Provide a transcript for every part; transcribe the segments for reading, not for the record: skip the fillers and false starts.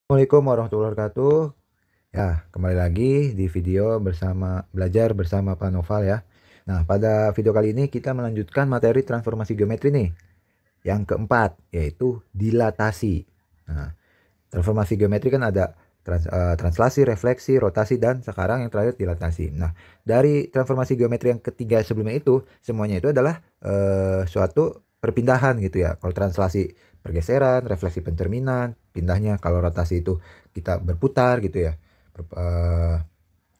Assalamualaikum warahmatullahi wabarakatuh. Ya, kembali lagi di video belajar bersama Pak Noval ya. Nah, pada video kali ini kita melanjutkan materi transformasi geometri nih. Yang keempat, yaitu dilatasi. Nah, transformasi geometri kan ada translasi, refleksi, rotasi, dan sekarang yang terakhir dilatasi. Nah, dari transformasi geometri yang ketiga sebelumnya itu, semuanya itu adalah suatu perpindahan gitu ya. Kalau translasi pergeseran, refleksi pencerminan, pindahnya. Kalau rotasi itu kita berputar gitu ya.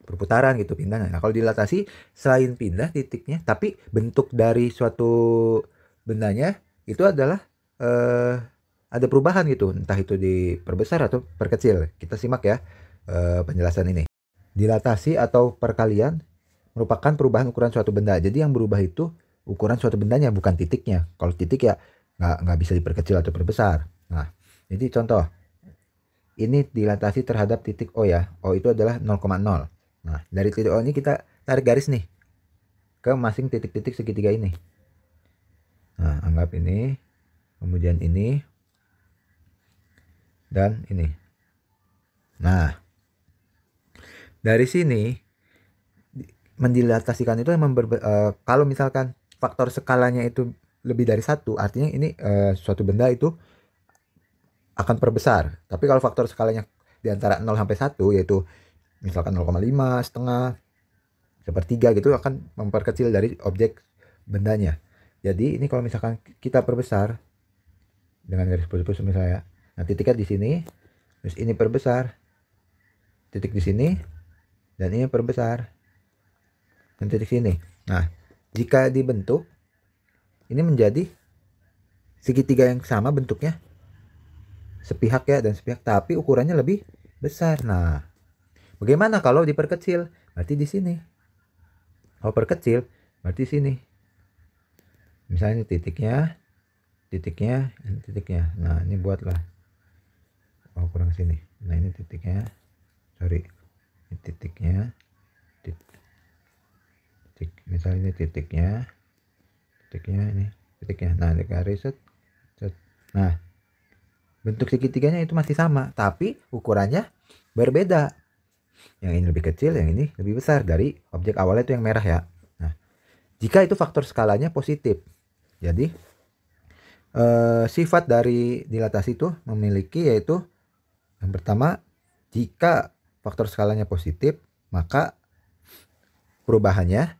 Perputaran gitu pindahnya. Nah, kalau dilatasi selain pindah titiknya, tapi bentuk dari suatu bendanya itu adalah eh, ada perubahan gitu, entah itu diperbesar atau perkecil. Kita simak ya penjelasan ini. Dilatasi atau perkalian merupakan perubahan ukuran suatu benda. Jadi yang berubah itu ukuran suatu bendanya, bukan titiknya. Kalau titik ya nggak bisa diperkecil atau diperbesar. Nah, jadi contoh ini dilatasi terhadap titik O ya. O itu adalah 0,0. Nah, dari titik O ini kita tarik garis nih ke masing titik-titik segitiga ini. Nah, anggap ini, kemudian ini, dan ini. Nah, dari sini mendilatasikan itu kalau misalkan faktor skalanya itu lebih dari satu, artinya ini suatu benda itu akan perbesar. Tapi kalau faktor skalanya di antara 0 sampai 1, yaitu misalkan 0,5, setengah, sepertiga gitu, akan memperkecil dari objek bendanya. Jadi ini kalau misalkan kita perbesar dengan garis putih-putih misalnya, nah titiknya di sini, terus ini perbesar, titik di sini, dan ini perbesar, dan titik sini. Nah, jika dibentuk, ini menjadi segitiga yang sama bentuknya, sepihak ya dan sepihak, tapi ukurannya lebih besar. Nah, bagaimana kalau diperkecil? Berarti di sini. Kalau perkecil, berarti sini. Misalnya ini titiknya, titiknya, ini titiknya. Nah, ini buatlah. Oh, kurang sini. Nah, ini titiknya. Sorry. Ini titiknya. Titik. Misalnya ini titiknya. Titiknya ini. Titiknya. Nah, ini garis set. Nah, bentuk segitiganya itu masih sama, tapi ukurannya berbeda. Yang ini lebih kecil, yang ini lebih besar dari objek awalnya itu yang merah ya. Nah, jika itu faktor skalanya positif, jadi sifat dari dilatasi itu memiliki, yaitu yang pertama, jika faktor skalanya positif, maka perubahannya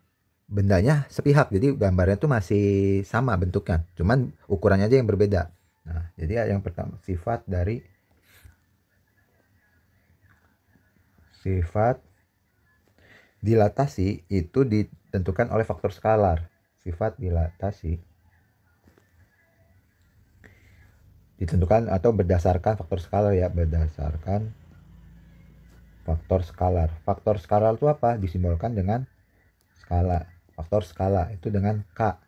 bendanya sepihak. Jadi gambarnya itu masih sama bentuknya, cuman ukurannya aja yang berbeda. Nah, jadi yang pertama, sifat dilatasi itu ditentukan oleh faktor skalar. Sifat dilatasi ditentukan atau berdasarkan faktor skalar ya, berdasarkan faktor skalar. Faktor skalar itu apa? Disimbolkan dengan skala. Faktor skala itu dengan K.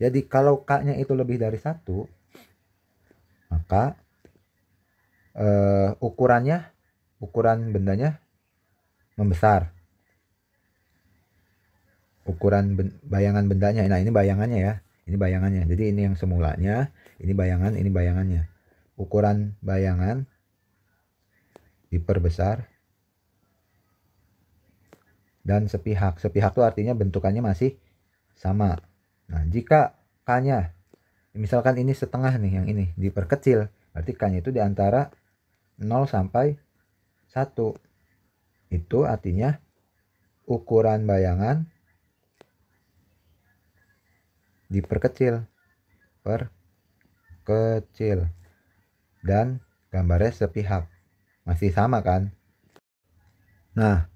Jadi kalau K-nya itu lebih dari 1, maka ukuran bendanya membesar. Ukuran bayangan bendanya. Nah, ini bayangannya ya. Ini bayangannya. Jadi ini yang semulanya, ini bayangan, ini bayangannya. Ukuran bayangan diperbesar dan sepihak. Sepihak itu artinya bentukannya masih sama. Nah, jika K-nya misalkan ini setengah nih, yang ini diperkecil, berarti K-nya itu di antara 0 sampai 1. Itu artinya ukuran bayangan diperkecil, dan gambarnya sepihak. Masih sama kan? Nah,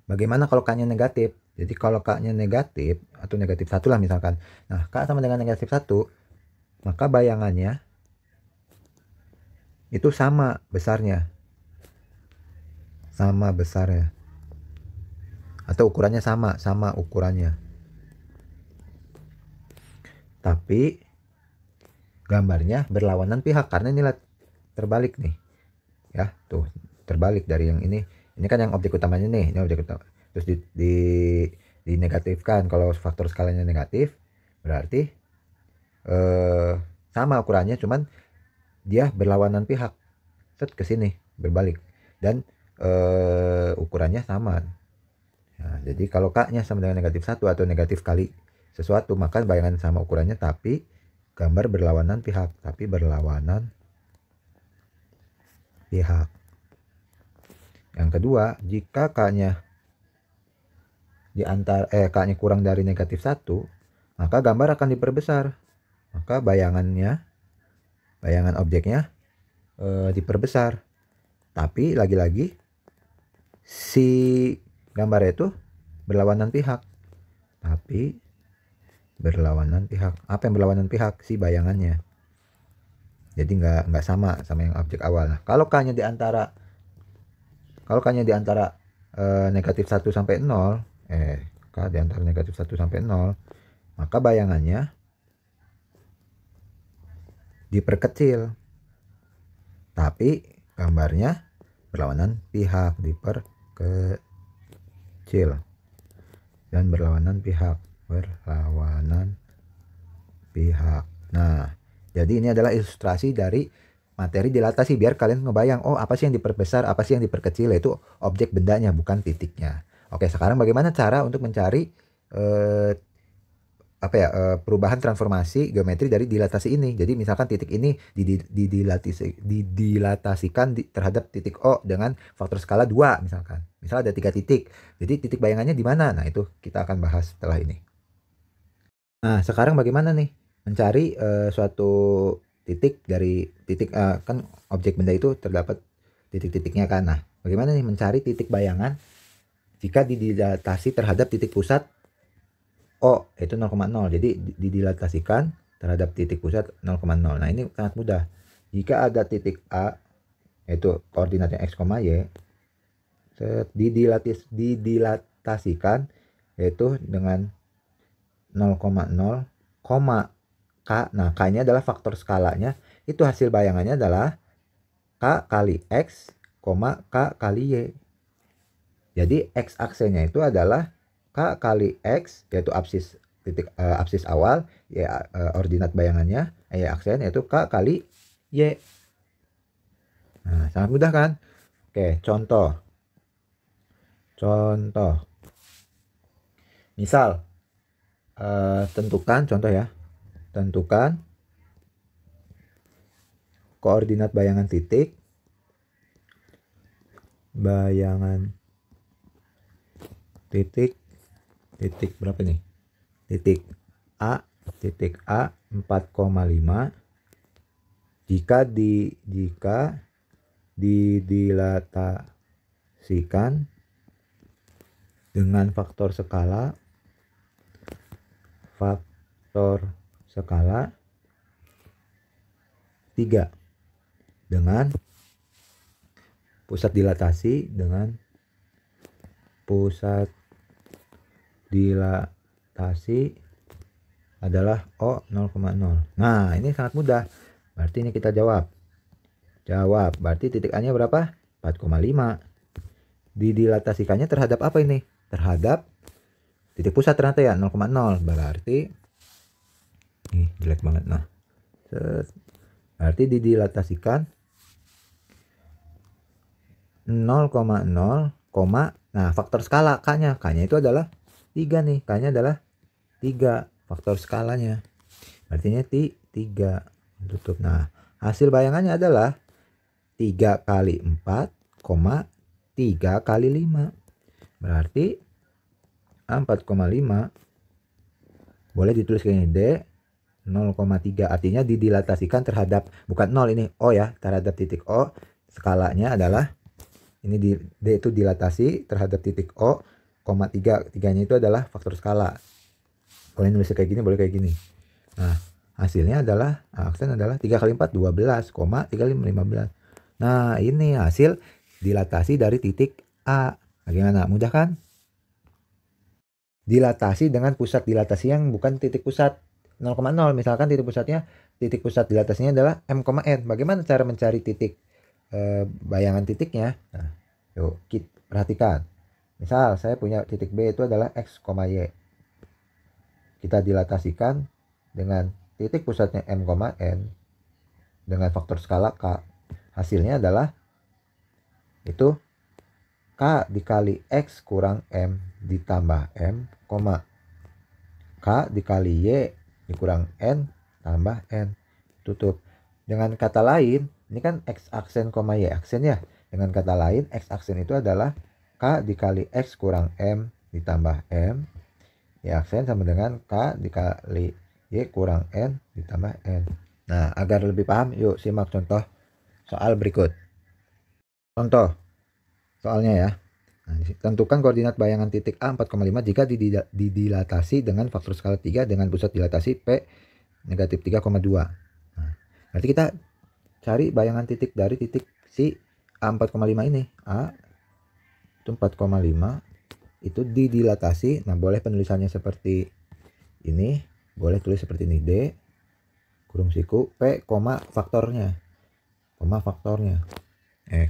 bagaimana kalau K-nya negatif? Jadi kalau K-nya negatif atau negatif 1 lah misalkan. Nah, K sama dengan negatif 1, maka bayangannya itu sama besarnya. Sama besarnya. Atau ukurannya sama ukurannya. Tapi gambarnya berlawanan pihak karena ini terbalik nih. Ya, tuh terbalik dari yang ini. Ini kan yang objek utamanya nih, ini objek utama. Terus dinegatifkan. Kalau faktor skalanya negatif, berarti sama ukurannya, cuman dia berlawanan pihak. Set ke sini. berbalik dan ukurannya sama. Nah, jadi kalau K-nya sama dengan negatif 1 atau negatif kali sesuatu, maka bayangan sama ukurannya tapi gambar berlawanan pihak. Yang kedua, jika K-nya K-nya kurang dari negatif 1, maka gambar akan diperbesar. Maka bayangan objeknya diperbesar. Tapi lagi-lagi si gambar itu berlawanan pihak. Apa yang berlawanan pihak? Si bayangannya. Jadi nggak sama yang objek awal. Nah, kalau K-nya di antara negatif 1 sampai 0, K di antara negatif 1 sampai 0, maka bayangannya diperkecil. Tapi gambarnya berlawanan pihak, diperkecil. Dan berlawanan pihak. Nah, jadi ini adalah ilustrasi dari materi dilatasi biar kalian ngebayang, oh apa sih yang diperbesar, apa sih yang diperkecil, yaitu objek bendanya bukan titiknya. Oke, sekarang bagaimana cara untuk mencari perubahan transformasi geometri dari dilatasi ini. Jadi misalkan titik ini didilatasikan terhadap titik O dengan faktor skala 2 misalkan. Misal ada 3 titik. Jadi titik bayangannya di mana? Nah, itu kita akan bahas setelah ini. Nah, sekarang bagaimana nih mencari suatu titik dari titik kan objek benda itu terdapat titik-titiknya kan. Nah, bagaimana nih mencari titik bayangan jika didilatasi terhadap titik pusat O itu 0,0. Jadi didilatasikan terhadap titik pusat 0,0. Nah, ini sangat mudah. Jika ada titik A yaitu koordinatnya x, y, didilatasikan yaitu dengan 0,0, K. Nah, K-nya adalah faktor skalanya. Itu hasil bayangannya adalah K kali X, K kali Y. Jadi X aksenya itu adalah K kali X, yaitu absis awal, ya ordinat bayangannya, Y aksen yaitu K kali Y. Nah, sangat mudah kan? Oke, contoh. Misal, tentukan koordinat bayangan titik berapa nih? Titik A 4,5 jika didilatasikan dengan faktor skala 3 dengan pusat dilatasi adalah O 0,0. Nah, ini sangat mudah. Berarti ini kita jawab. Berarti titik A-nya berapa? 4,5. Didilatasikannya terhadap apa ini? Terhadap titik pusat ternyata ya 0,0. Berarti nih jelek banget. Nah, berarti didilatasikan 0,0, nah faktor skala K-nya itu adalah 3 nih. K-nya adalah 3 faktor skalanya. Artinya 3 tutup. Nah, hasil bayangannya adalah 3 kali 4, 3 kali 5. Berarti 4,5 boleh ditulis kayak ini, D 0,3. Artinya didilatasikan terhadap, bukan 0 ini, O ya, terhadap titik O. Skalanya adalah ini D itu dilatasi terhadap titik O, 3. 3-nya itu adalah faktor skala. Boleh nulis kayak gini, boleh kayak gini. Nah, hasilnya adalah aksen adalah 3 kali 4 12, 3 kali 15. Nah, ini hasil dilatasi dari titik A. Bagaimana? Mudah kan? Dilatasi dengan pusat dilatasi yang bukan titik pusat 0,0. Misalkan titik pusat dilatasinya adalah M, N. Bagaimana cara mencari titik bayangan titiknya? Nah, yuk kita perhatikan. Misal saya punya titik B itu adalah X, Y. Kita dilatasikan dengan titik pusatnya M, N dengan faktor skala K. Hasilnya adalah itu K dikali X kurang M ditambah M, K dikali Y dikurang N tambah N, tutup. Dengan kata lain, ini kan X aksen, Y aksen ya. Dengan kata lain, X aksen itu adalah K dikali X kurang M ditambah M. Y aksen sama dengan K dikali Y kurang N ditambah N. Nah, agar lebih paham, yuk simak contoh soal berikut. Contoh soalnya ya. Nah, tentukan koordinat bayangan titik A 4,5 jika didilatasi dengan faktor skala 3 dengan pusat dilatasi P negatif 3,2. Nah, berarti kita cari bayangan titik dari titik si A 4,5 ini. A itu 4,5 itu didilatasi. Nah, boleh penulisannya seperti ini, boleh tulis seperti ini, D kurung siku P, faktornya.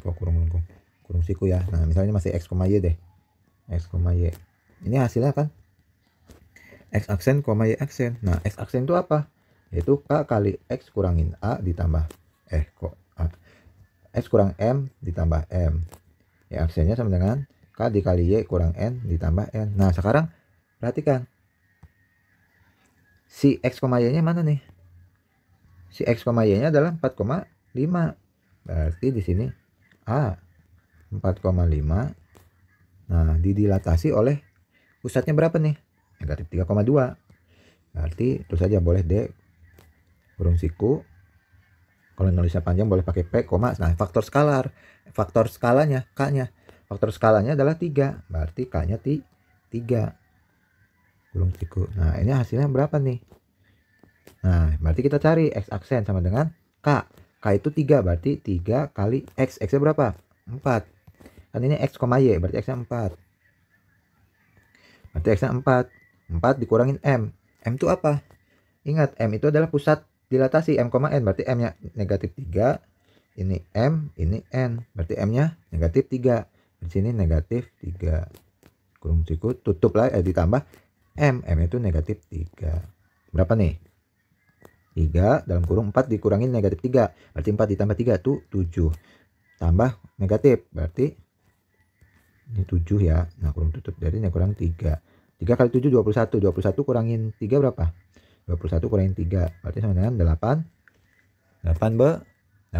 Kok kurung siku ya. Nah, misalnya masih X, Y deh. X, Y. Ini hasilnya kan X aksen, Y aksen. Nah, X aksen itu apa? Yaitu K kali X kurangin A ditambah X kurang M ditambah M. Y aksennya sama dengan K dikali Y kurang N ditambah N. Nah, sekarang perhatikan. Si X, Y-nya mana nih? Si X, Y-nya adalah 4,5. Berarti di sini A 4,5. Nah, didilatasi oleh pusatnya berapa nih? Negatif 3,2. Berarti itu saja boleh D kurung siku. Kalau nulisnya panjang boleh pakai P, nah faktor skalanya K-nya. Faktor skalanya adalah 3. Berarti K-nya 3. Kurung siku. Nah, ini hasilnya berapa nih? Nah, berarti kita cari X aksen sama dengan K. K itu 3, berarti 3 kali X. X-nya berapa? 4. Kan ini X, Y, berarti X-nya 4. Berarti X-nya 4. 4 dikurangin M. M itu apa? Ingat, M itu adalah pusat dilatasi, M, N. Berarti M-nya negatif 3. Ini M, ini N. Berarti M-nya negatif 3. Di sini negatif 3. Kurung siku, tutup lah, ditambah M. M itu negatif 3. Berapa nih? 3 dalam kurung 4 dikurangin negatif 3. Berarti 4 ditambah 3 itu 7. Tambah negatif. Berarti ini 7 ya. Nah, kurung tutup dari ini kurang 3. 3 kali 7 21. 21 kurangin 3 berapa? 21 kurangin 3. Berarti sama dengan 8. 18.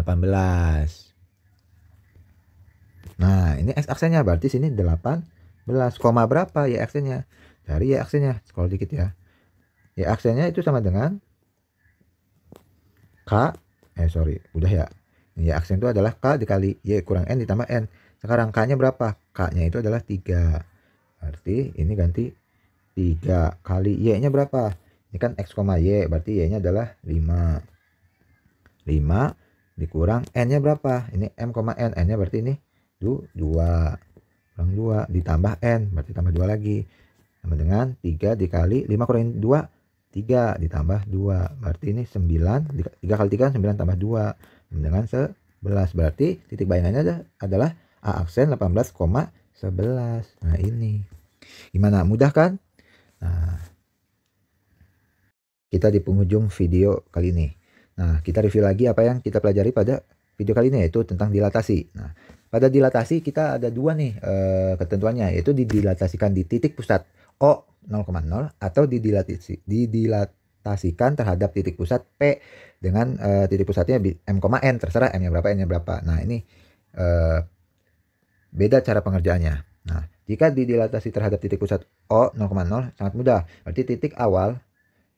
Nah, ini X aksennya. Berarti sini 18. Koma berapa Y aksennya? Dari Y aksennya. Scroll dikit ya. Y aksennya itu sama dengan K. Udah ya. Y aksen itu adalah K dikali Y kurang N ditambah N. Sekarang K-nya berapa? K-nya itu adalah 3. Berarti ini ganti 3 kali Y-nya berapa? Ini kan X, Y. Berarti Y-nya adalah 5. 5 dikurang N-nya berapa? Ini M, N. N-nya berarti ini 2. Kurang 2 ditambah N. Berarti tambah 2 lagi. Sama dengan 3 dikali 5 kurang 2. 3 ditambah 2. Berarti ini 9. 3 kali 3 9 tambah 2. Sama dengan 11. Berarti titik bayangannya adalah A aksen 18,11. Nah, ini. Gimana? Mudah kan? Nah, kita di penghujung video kali ini. Nah, kita review lagi apa yang kita pelajari pada video kali ini, yaitu tentang dilatasi. Nah, pada dilatasi kita ada dua nih ketentuannya, yaitu didilatasikan di titik pusat O 0,0 atau didilatasikan terhadap titik pusat P dengan titik pusatnya M, N, terserah M-nya berapa, N-nya berapa. Nah, ini beda cara pengerjaannya. Nah, jika didilatasi terhadap titik pusat O 0,0 sangat mudah. Berarti titik awal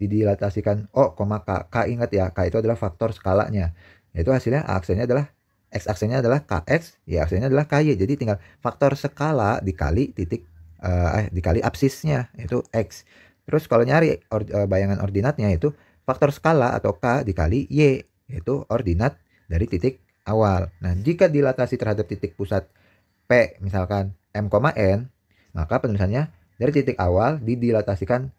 didilatasikan O, K. K ingat ya, K itu adalah faktor skalanya. Yaitu hasilnya A aksennya adalah X aksennya adalah KX, Y aksennya adalah KY. Jadi tinggal faktor skala dikali dikali absisnya, yaitu X. Terus kalau nyari bayangan ordinatnya itu faktor skala atau K dikali Y, yaitu ordinat dari titik awal. Nah, jika dilatasi terhadap titik pusat P misalkan M, N, maka penulisannya dari titik awal didilatasikan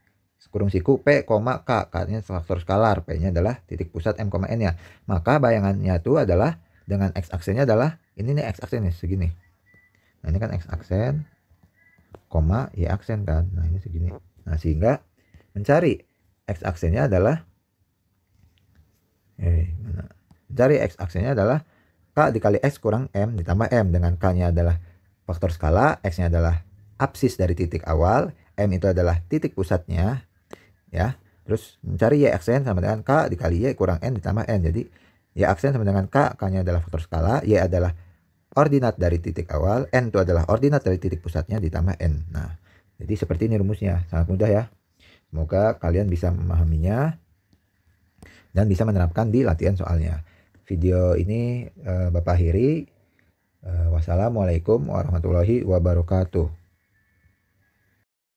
kurung siku P, K. K-nya faktor skalar, P-nya adalah titik pusat M, N ya. Maka bayangannya itu adalah dengan X aksennya adalah ini nih X aksen nih segini. Nah, ini kan X aksen, Y aksen kan. Nah, ini segini. Nah, sehingga mencari X aksennya adalah mencari X aksennya adalah K K dikali X kurang M ditambah M, dengan K-nya adalah faktor skala, X-nya adalah absis dari titik awal, M itu adalah titik pusatnya, ya. Terus mencari Y aksen sama dengan K dikali Y kurang N ditambah N. Jadi Y aksen sama dengan K, K-nya adalah faktor skala, Y adalah ordinat dari titik awal, N itu adalah ordinat dari titik pusatnya ditambah N. Nah, jadi seperti ini rumusnya, sangat mudah ya. Semoga kalian bisa memahaminya dan bisa menerapkan di latihan soalnya. Video ini Bapak akhiri. Wassalamualaikum warahmatullahi wabarakatuh.